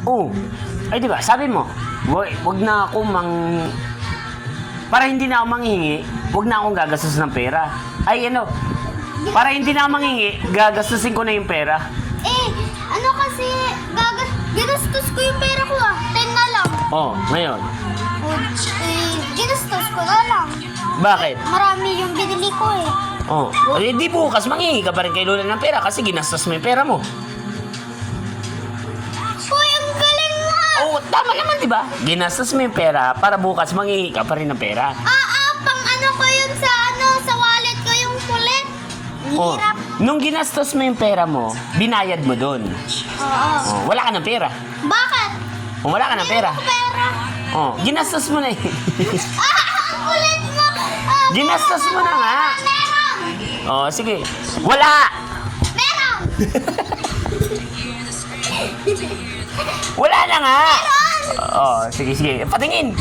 Oo. Ay, di ba? Sabi mo, wag na ako para hindi na ako manghingi, wag na akong gagastos ng pera. Ay, ano, para hindi na ako manghingi, gagastusin ko na yung pera. Ano kasi, ginastos ko yung pera ko 10 na lang. Ngayon. Ginastos ko na lang. Bakit? Marami yung binili ko Di bukas manghingi ka pa rin kay Lola ng pera kasi ginastos mo yung pera mo. Uy, ang galing mo! Tama naman, di ba? Ginastos mo yung pera para bukas manghingi ka pa rin ng pera. Pang ano ko yun sa wallet ko yung kulit. Hirap. Nung ginastos mo yung pera mo, binayad mo dun. Oo. Wala ka ng pera. Bakit? Wala ka ng pera. Meron ko pera. Ginastos mo na eh. Ang kulit mo! Ginastos mo na nga. Meron! Sige. Wala! Meron! Wala na nga! Meron! Sige. Patingin.